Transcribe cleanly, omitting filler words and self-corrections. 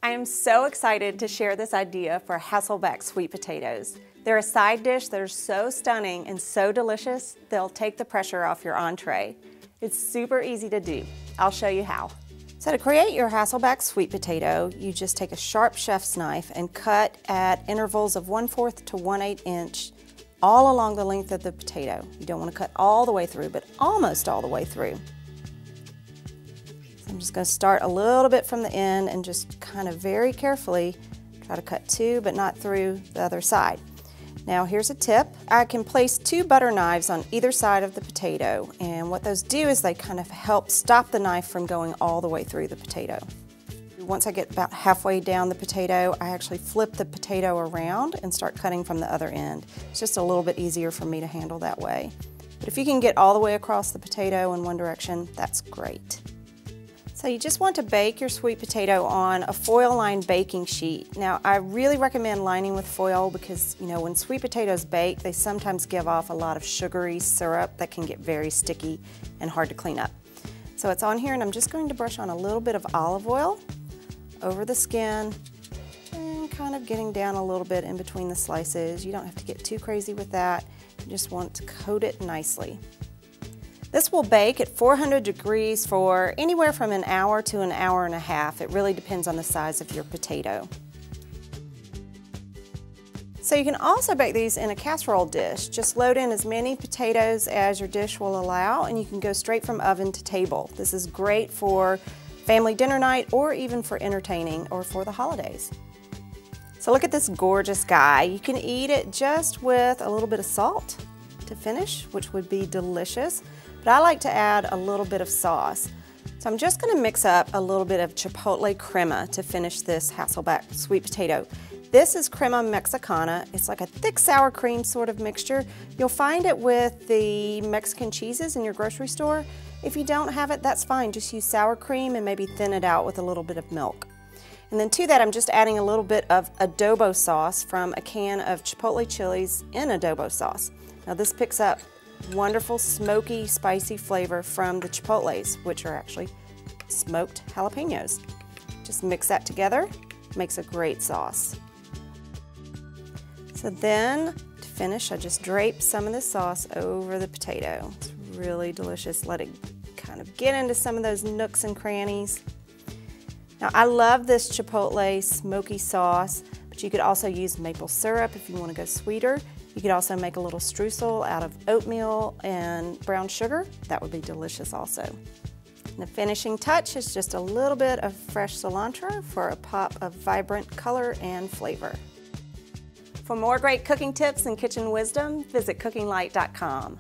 I am so excited to share this idea for Hasselback sweet potatoes. They're a side dish that are so stunning and so delicious, they'll take the pressure off your entree. It's super easy to do. I'll show you how. So to create your Hasselback sweet potato, you just take a sharp chef's knife and cut at intervals of 1/4 to 1/8 inch all along the length of the potato. You don't want to cut all the way through, but almost all the way through. I'm just going to start a little bit from the end and just kind of very carefully try to cut to, but not through the other side. Now here's a tip. I can place 2 butter knives on either side of the potato, and what those do is they kind of help stop the knife from going all the way through the potato. Once I get about halfway down the potato, I actually flip the potato around and start cutting from the other end. It's just a little bit easier for me to handle that way. But if you can get all the way across the potato in one direction, that's great. So you just want to bake your sweet potato on a foil-lined baking sheet. Now I really recommend lining with foil because, you know, when sweet potatoes bake, they sometimes give off a lot of sugary syrup that can get very sticky and hard to clean up. So it's on here, and I'm just going to brush on a little bit of olive oil over the skin and kind of getting down a little bit in between the slices. You don't have to get too crazy with that. You just want to coat it nicely. This will bake at 400 degrees for anywhere from an hour to an hour and a half. It really depends on the size of your potato. So you can also bake these in a casserole dish. Just load in as many potatoes as your dish will allow, and you can go straight from oven to table. This is great for family dinner night or even for entertaining or for the holidays. So look at this gorgeous guy. You can eat it just with a little bit of salt to finish, which would be delicious. But I like to add a little bit of sauce. So I'm just going to mix up a little bit of chipotle crema to finish this Hasselback sweet potato. This is crema mexicana. It's like a thick sour cream sort of mixture. You'll find it with the Mexican cheeses in your grocery store. If you don't have it, that's fine. Just use sour cream and maybe thin it out with a little bit of milk. And then to that, I'm just adding a little bit of adobo sauce from a can of chipotle chilies in adobo sauce. Now this picks up wonderful smoky, spicy flavor from the chipotles, which are actually smoked jalapenos. Just mix that together, makes a great sauce. So then, to finish, I just drape some of the sauce over the potato. It's really delicious. Let it kind of get into some of those nooks and crannies. Now, I love this chipotle smoky sauce, but you could also use maple syrup if you want to go sweeter. You could also make a little streusel out of oatmeal and brown sugar. That would be delicious also. And the finishing touch is just a little bit of fresh cilantro for a pop of vibrant color and flavor. For more great cooking tips and kitchen wisdom, visit cookinglight.com.